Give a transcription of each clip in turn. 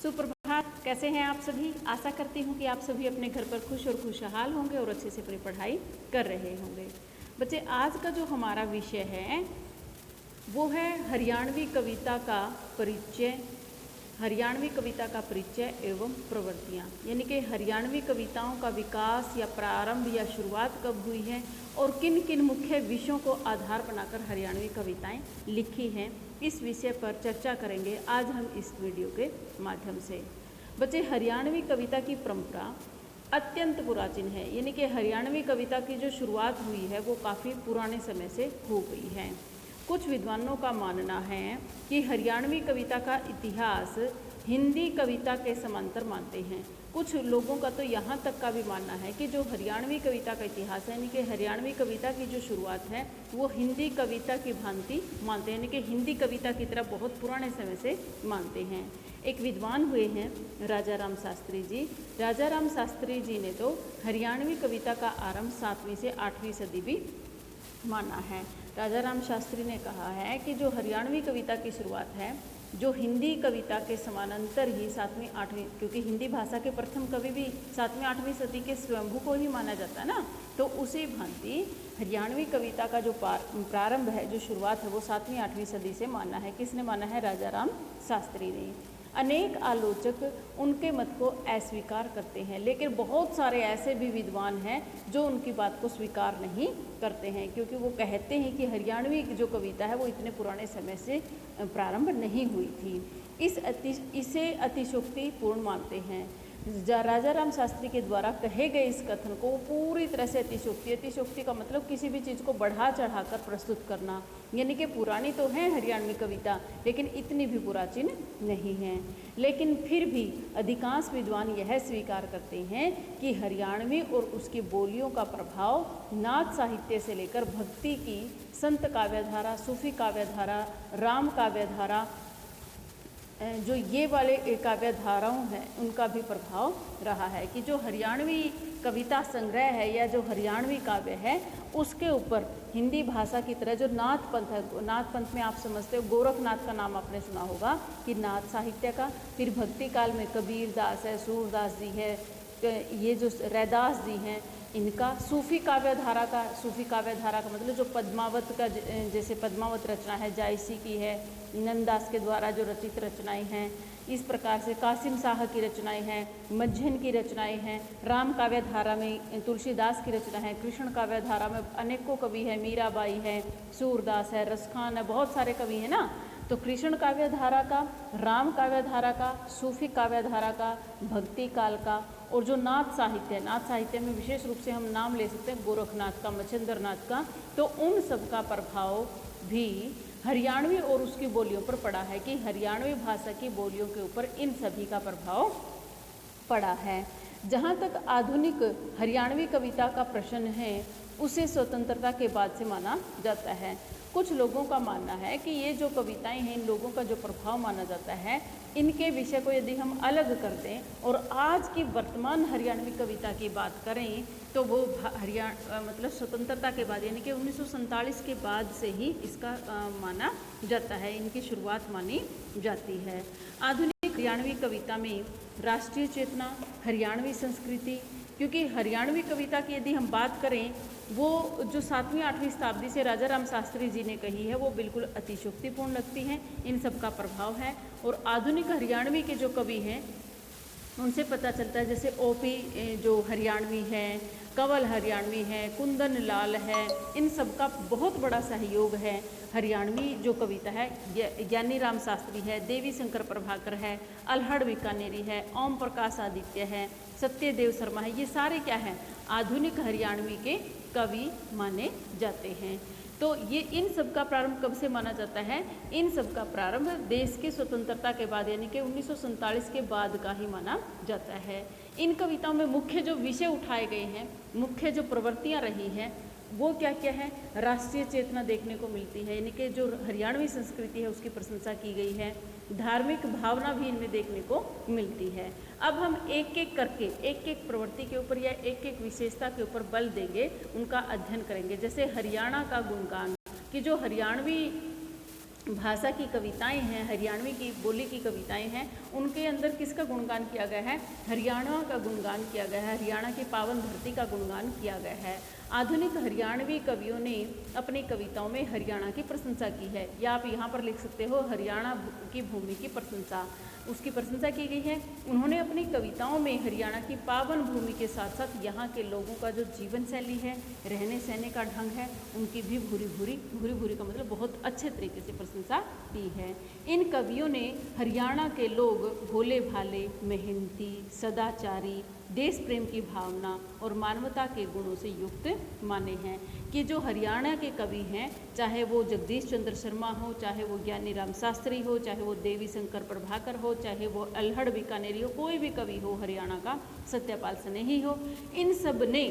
सुप्रभात। कैसे हैं आप सभी? आशा करती हूँ कि आप सभी अपने घर पर खुश और खुशहाल होंगे और अच्छे से अपनी पढ़ाई कर रहे होंगे। बच्चे, आज का जो हमारा विषय है वो है हरियाणवी कविता का परिचय। हरियाणवी कविता का परिचय एवं प्रवृत्तियाँ, यानी कि हरियाणवी कविताओं का विकास या प्रारंभ या शुरुआत कब हुई है और किन किन मुख्य विषयों को आधार बनाकर हरियाणवी कविताएं लिखी हैं, इस विषय पर चर्चा करेंगे आज हम इस वीडियो के माध्यम से। बच्चे, हरियाणवी कविता की परंपरा अत्यंत पुरातन है, यानी कि हरियाणवी कविता की जो शुरुआत हुई है वो काफ़ी पुराने समय से हो गई है। कुछ विद्वानों का मानना है कि हरियाणवी कविता का इतिहास हिंदी कविता के समांतर मानते हैं। कुछ लोगों का तो यहाँ तक का भी मानना है कि जो हरियाणवी कविता का इतिहास है, यानी कि हरियाणवी कविता की जो शुरुआत है वो हिंदी कविता की भांति मानते हैं, यानी कि हिंदी कविता की तरह बहुत पुराने समय से मानते हैं। एक विद्वान हुए हैं राजा राम शास्त्री जी। राजा राम शास्त्री जी ने तो हरियाणवी कविता का आरंभ 7वीं से 8वीं सदी भी माना है। राजा राम शास्त्री ने कहा है कि जो हरियाणवी कविता की शुरुआत है जो हिंदी कविता के समानांतर ही 7वीं 8वीं, क्योंकि हिंदी भाषा के प्रथम कवि भी 7वीं 8वीं सदी के स्वयंभू को ही माना जाता है ना, तो उसी भांति हरियाणवी कविता का जो प्रारंभ है, जो शुरुआत है वो 7वीं 8वीं सदी से माना है। किसने माना है? राजा राम शास्त्री ने। अनेक आलोचक उनके मत को अस्वीकार करते हैं, लेकिन बहुत सारे ऐसे भी विद्वान हैं जो उनकी बात को स्वीकार नहीं करते हैं, क्योंकि वो कहते हैं कि हरियाणवी जो कविता है वो इतने पुराने समय से प्रारंभ नहीं हुई थी। इसे अतिशयोक्तिपूर्ण मानते हैं। राजा राम शास्त्री के द्वारा कहे गए इस कथन को पूरी तरह से अतिशयोक्ति का मतलब किसी भी चीज़ को बढ़ा चढ़ाकर प्रस्तुत करना, यानी कि पुरानी तो है हरियाणवी कविता लेकिन इतनी भी पुराचीन नहीं है। लेकिन फिर भी अधिकांश विद्वान यह स्वीकार करते हैं कि हरियाणवी और उसकी बोलियों का प्रभाव नाथ साहित्य से लेकर भक्ति की संत काव्यधारा, सूफी काव्यधारा, राम काव्यधारा, जो ये वाले काव्य धाराओं हैं उनका भी प्रभाव रहा है, कि जो हरियाणवी कविता संग्रह है या जो हरियाणवी काव्य है उसके ऊपर हिंदी भाषा की तरह जो नाथ पंथ है, नाथ पंथ में आप समझते हो गोरखनाथ का नाम आपने सुना होगा कि नाथ साहित्य का, फिर भक्ति काल में कबीर दास है, सूरदास जी है, ये जो रैदास जी हैं इनका, सूफी काव्यधारा का मतलब जो पद्मावत का, जैसे पद्मावत रचना है जायसी की है, नंददास के द्वारा जो रचित रचनाएं हैं, इस प्रकार से कासिम शाह की रचनाएं हैं, मज्झन की रचनाएं हैं, राम काव्यधारा में तुलसीदास की रचना है, कृष्ण काव्यधारा में अनेकों कवि हैं, मीराबाई है, सूरदास है, रसखान है, बहुत सारे कवि हैं ना। तो कृष्ण काव्यधारा का, राम काव्यधारा का, सूफी काव्यधारा का, भक्ति काल का, और जो नाथ साहित्य में विशेष रूप से हम नाम ले सकते हैं गोरखनाथ का, मच्छिंद्रनाथ का, तो उन सब का प्रभाव भी हरियाणवी और उसकी बोलियों पर पड़ा है, कि हरियाणवी भाषा की बोलियों के ऊपर इन सभी का प्रभाव पड़ा है। जहाँ तक आधुनिक हरियाणवी कविता का प्रश्न है उसे स्वतंत्रता के बाद से माना जाता है। कुछ लोगों का मानना है कि ये जो कविताएं हैं इन लोगों का जो प्रभाव माना जाता है, इनके विषय को यदि हम अलग कर दें और आज की वर्तमान हरियाणवी कविता की बात करें तो वो मतलब स्वतंत्रता के बाद, यानी कि 1947 के बाद से ही इसका माना जाता है, इनकी शुरुआत मानी जाती है। आधुनिक हरियाणवी कविता में राष्ट्रीय चेतना, हरियाणवी संस्कृति, क्योंकि हरियाणवी कविता की यदि हम बात करें वो जो 7वीं 8वीं शताब्दी से राजा राम शास्त्री जी ने कही है वो बिल्कुल अतिशयोक्तिपूर्ण लगती हैं, इन सब का प्रभाव है। और आधुनिक हरियाणवी के जो कवि हैं उनसे पता चलता है, जैसे ओपी जो हरियाणवी हैं, कंवल हरियाणवी है, कुंदन लाल है, इन सब का बहुत बड़ा सहयोग है। हरियाणवी जो कविता है ज्ञानी राम शास्त्री है, देवी शंकर प्रभाकर है, अल्हड़ बीकानेरी है, ओम प्रकाश आदित्य है, सत्यदेव शर्मा है, ये सारे क्या हैं? आधुनिक हरियाणवी के कवि माने जाते हैं। तो ये इन सब का प्रारंभ कब से माना जाता है? इन सब का प्रारंभ देश की स्वतंत्रता के बाद, यानी कि 1947 के बाद का ही माना जाता है। इन कविताओं में मुख्य जो विषय उठाए गए हैं, मुख्य जो प्रवृत्तियां रही हैं वो क्या क्या है? राष्ट्रीय चेतना देखने को मिलती है, यानी कि जो हरियाणवी संस्कृति है उसकी प्रशंसा की गई है, धार्मिक भावना भी इनमें देखने को मिलती है। अब हम एक एक करके एक एक प्रवृत्ति के ऊपर या एक एक विशेषता के ऊपर बल देंगे, उनका अध्ययन करेंगे। जैसे हरियाणा का गुणगान, कि जो हरियाणवी भाषा की कविताएं हैं, हरियाणवी की बोली की कविताएं हैं, उनके अंदर किसका गुणगान किया गया है? हरियाणा का गुणगान किया गया है, हरियाणा की पावन धरती का गुणगान किया गया है। आधुनिक हरियाणवी कवियों ने अपनी कविताओं में हरियाणा की प्रशंसा की है, या आप यहाँ पर लिख सकते हो हरियाणा की भूमि की प्रशंसा, उसकी प्रशंसा की गई है। उन्होंने अपनी कविताओं में हरियाणा की पावन भूमि के साथ साथ यहाँ के लोगों का जो जीवन शैली है, रहने सहने का ढंग है, उनकी भी भूरी भूरी का मतलब बहुत अच्छे तरीके से प्रशंसा की है। इन कवियों ने हरियाणा के लोग भोले भाले, मेहनती, सदाचारी, देश प्रेम की भावना और मानवता के गुणों से युक्त माने हैं। कि जो हरियाणा के कवि हैं, चाहे वो जगदीश चंद्र शर्मा हो, चाहे वो ज्ञानी राम शास्त्री हो, चाहे वो देवी शंकर प्रभाकर हो, चाहे वो अल्हड़ बीकानेरी हो, कोई भी कवि हो हरियाणा का, सत्यपाल स्नेही हो, इन सब ने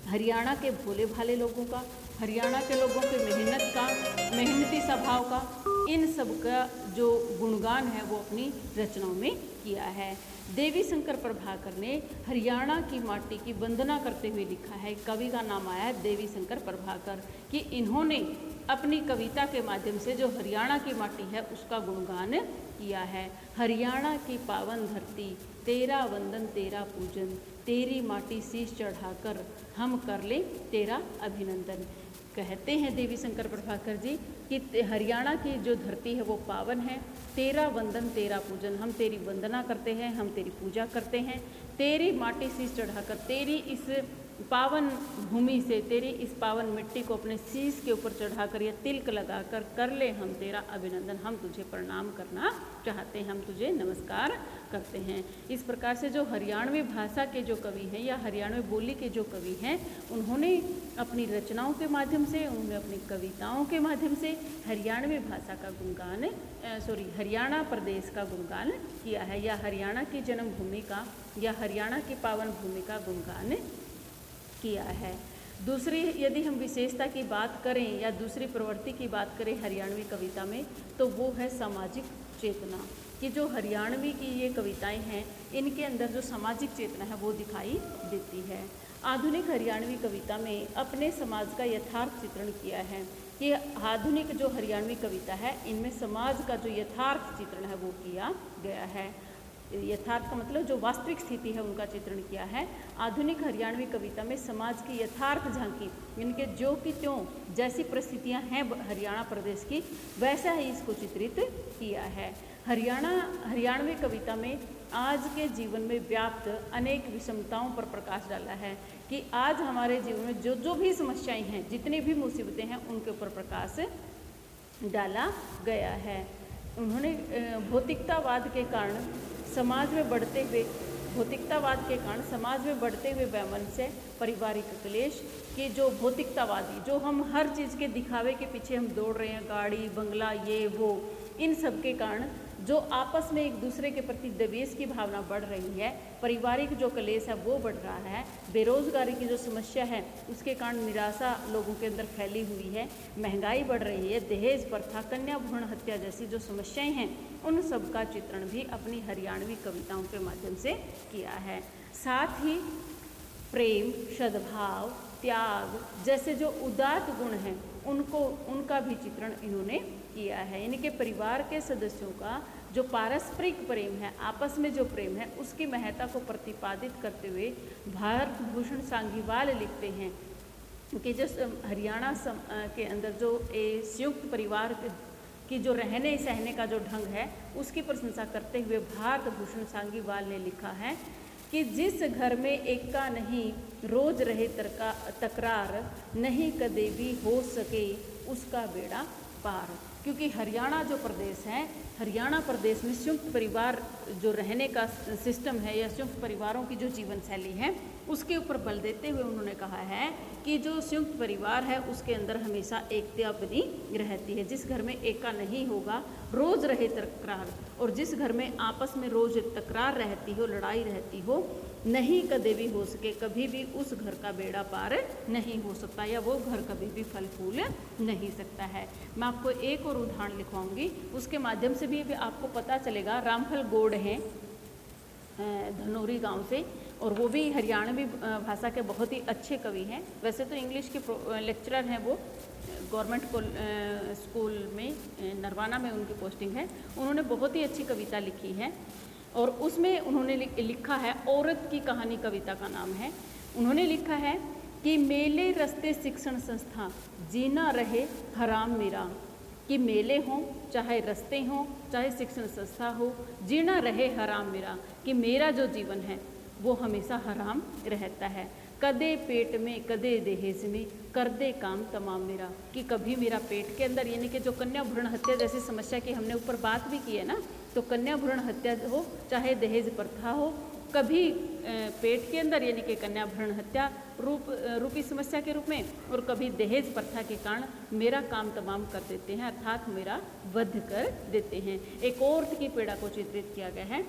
हरियाणा के भोले भाले लोगों का, हरियाणा के लोगों के मेहनती स्वभाव का, इन सब का जो गुणगान है वो अपनी रचनाओं में किया है। देवी शंकर प्रभाकर ने हरियाणा की माटी की वंदना करते हुए लिखा है, कवि का नाम आया है देवी शंकर प्रभाकर, कि इन्होंने अपनी कविता के माध्यम से जो हरियाणा की माटी है उसका गुणगान किया है। हरियाणा की पावन धरती, तेरा वंदन तेरा पूजन, तेरी माटी शीश चढ़ाकर हम कर ले तेरा अभिनंदन। कहते हैं देवी शंकर प्रभाकर जी कि हरियाणा की जो धरती है वो पावन है, तेरा वंदन तेरा पूजन, हम तेरी वंदना करते हैं, हम तेरी पूजा करते हैं, तेरी माटी शीश चढ़ाकर, तेरी इस पावन भूमि से, तेरी इस पावन मिट्टी को अपने शीश के ऊपर चढ़ाकर या तिलक लगाकर कर ले हम तेरा अभिनंदन, हम तुझे प्रणाम करना चाहते हैं, हम तुझे नमस्कार करते हैं। इस प्रकार से जो हरियाणवी भाषा के जो कवि हैं या हरियाणवी बोली के जो कवि हैं, उन्होंने अपनी रचनाओं के माध्यम से, उन्होंने अपनी कविताओं के माध्यम से हरियाणवी भाषा का गुणगान हरियाणा प्रदेश का गुणगान किया है, या हरियाणा की जन्मभूमि का या हरियाणा की पावन भूमि का गुणगान किया है। दूसरी यदि हम विशेषता की बात करें या दूसरी प्रवृत्ति की बात करें हरियाणवी कविता में, तो वो है सामाजिक चेतना। कि जो हरियाणवी की ये कविताएं हैं, इनके अंदर जो सामाजिक चेतना है वो दिखाई देती है। आधुनिक हरियाणवी कविता में अपने समाज का यथार्थ चित्रण किया है। कि आधुनिक जो हरियाणवी कविता है, इनमें समाज का जो यथार्थ चित्रण है वो किया गया है। यथार्थ का मतलब जो वास्तविक स्थिति है उनका चित्रण किया है। आधुनिक हरियाणवी कविता में समाज की यथार्थ झांकी, इनके जो कि त्यों जैसी परिस्थितियां हैं हरियाणा प्रदेश की, वैसा ही इसको चित्रित किया है। हरियाणवी कविता में आज के जीवन में व्याप्त अनेक विषमताओं पर प्रकाश डाला है। कि आज हमारे जीवन में जो भी समस्याएं हैं, जितनी भी मुसीबतें हैं, उनके ऊपर प्रकाश डाला गया है। उन्होंने भौतिकतावाद के कारण समाज में बढ़ते हुए वैमनस्य, पारिवारिक क्लेश, कि जो भौतिकतावादी, जो हम हर चीज़ के दिखावे के पीछे हम दौड़ रहे हैं, गाड़ी बंगला ये वो, इन सब के कारण जो आपस में एक दूसरे के प्रति द्वेष की भावना बढ़ रही है, पारिवारिक जो क्लेश है वो बढ़ रहा है, बेरोजगारी की जो समस्या है उसके कारण निराशा लोगों के अंदर फैली हुई है, महंगाई बढ़ रही है, दहेज प्रथा, कन्या भ्रूण हत्या जैसी जो समस्याएं हैं, उन सब का चित्रण भी अपनी हरियाणवी कविताओं के माध्यम से किया है। साथ ही प्रेम, सद्भाव, त्याग जैसे जो उदात्त गुण हैं, उनका भी चित्रण इन्होंने किया है। इनके परिवार के सदस्यों का जो पारस्परिक प्रेम है, आपस में जो प्रेम है, उसकी महत्ता को प्रतिपादित करते हुए भारत भूषण सांगीवाल लिखते हैं कि जो हरियाणा के अंदर जो संयुक्त परिवार की जो रहने सहने का जो ढंग है, उसकी प्रशंसा करते हुए भारत भूषण सांगीवाल ने लिखा है कि जिस घर में एका नहीं, रोज रहे तकरार, नहीं कदे भी हो सके उसका बेड़ा पार। क्योंकि हरियाणा जो प्रदेश है, हरियाणा प्रदेश में संयुक्त परिवार जो रहने का सिस्टम है या संयुक्त परिवारों की जो जीवन शैली है, उसके ऊपर बल देते हुए उन्होंने कहा है कि जो संयुक्त परिवार है उसके अंदर हमेशा एकता बनी रहती है। जिस घर में एका नहीं होगा, रोज रहे तकरार, और जिस घर में आपस में रोज तकरार रहती हो, लड़ाई रहती हो, नहीं कदे भी हो सके, कभी भी उस घर का बेड़ा पार नहीं हो सकता, या वो घर कभी भी फल फूल नहीं सकता है। मैं आपको एक और उदाहरण लिखवाऊंगी, उसके माध्यम से भी आपको पता चलेगा। रामफल गौड़ हैं धनौरी गांव से, और वो भी हरियाणवी भाषा के बहुत ही अच्छे कवि हैं। वैसे तो इंग्लिश के लेक्चरर हैं वो, गवर्नमेंट स्कूल में नरवाना में उनकी पोस्टिंग है। उन्होंने बहुत ही अच्छी कविता लिखी है और उसमें उन्होंने लिखा है, औरत की कहानी कविता का नाम है। उन्होंने लिखा है कि मेले रस्ते शिक्षण संस्था जीना रहे हराम मेरा, कि मेले हों चाहे रस्ते हों चाहे शिक्षण संस्था हो, जीना रहे हराम मेरा, कि मेरा जो जीवन है वो हमेशा हराम रहता है। कदे पेट में कदे दहेज में कर दे काम तमाम मेरा, कि कभी मेरा पेट के अंदर, यानी कि जो कन्या भ्रूण हत्या जैसी समस्या की हमने ऊपर बात भी की है ना, तो कन्या भ्रूण हत्या हो चाहे दहेज प्रथा हो, कभी पेट के अंदर यानी कि कन्या भ्रूण हत्या रूपी समस्या के रूप में, और कभी दहेज प्रथा के कारण मेरा काम तमाम कर देते हैं, अर्थात मेरा वध कर देते हैं। एक औरत की पीड़ा को चित्रित किया गया है।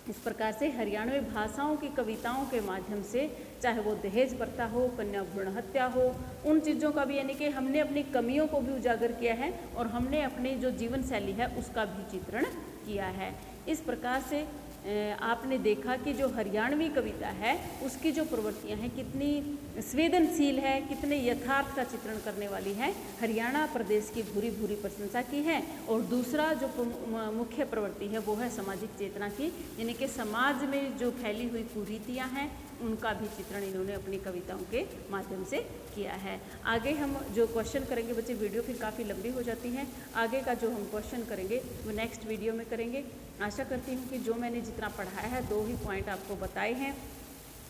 इस प्रकार से हरियाणवी भाषाओं की कविताओं के माध्यम से, चाहे वो दहेज प्रथा हो, कन्या भ्रूण हत्या हो, उन चीज़ों का भी, यानी कि हमने अपनी कमियों को भी उजागर किया है और हमने अपनी जो जीवन शैली है उसका भी चित्रण किया है। इस प्रकार से आपने देखा कि जो हरियाणवी कविता है उसकी जो प्रवृत्तियां हैं कितनी संवेदनशील है, कितने यथार्थ का चित्रण करने वाली है। हरियाणा प्रदेश की भूरी भूरी प्रशंसा की है। और दूसरा जो मुख्य प्रवृत्ति है वो है सामाजिक चेतना की, यानी कि समाज में जो फैली हुई कुरीतियां हैं उनका भी चित्रण इन्होंने अपनी कविताओं के माध्यम से किया है। आगे हम जो क्वेश्चन करेंगे बच्चे, वीडियो फिर काफ़ी लंबी हो जाती है, आगे का जो हम क्वेश्चन करेंगे वो नेक्स्ट वीडियो में करेंगे। आशा करती हूँ कि जो मैंने जितना पढ़ाया है 2 ही पॉइंट आपको बताए हैं।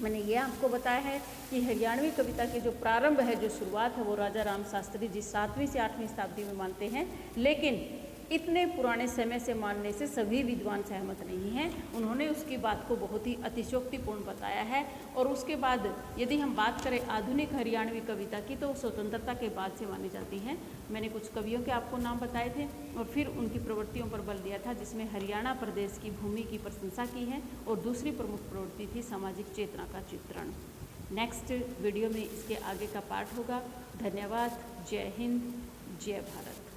मैंने ये आपको बताया है कि हरियाणवी कविता के जो प्रारंभ है, जो शुरुआत है, वो राजा राम शास्त्री जी 7वीं से 8वीं शताब्दी में मानते हैं, लेकिन इतने पुराने समय से मानने से सभी विद्वान सहमत नहीं हैं। उन्होंने उसकी बात को बहुत ही अतिशयोक्तिपूर्ण बताया है। और उसके बाद यदि हम बात करें आधुनिक हरियाणवी कविता की, तो स्वतंत्रता के बाद से मानी जाती है। मैंने कुछ कवियों के आपको नाम बताए थे और फिर उनकी प्रवृत्तियों पर बल दिया था, जिसमें हरियाणा प्रदेश की भूमि की प्रशंसा की है और दूसरी प्रमुख प्रवृत्ति थी सामाजिक चेतना का चित्रण। नेक्स्ट वीडियो में इसके आगे का पार्ट होगा। धन्यवाद। जय हिंद, जय भारत।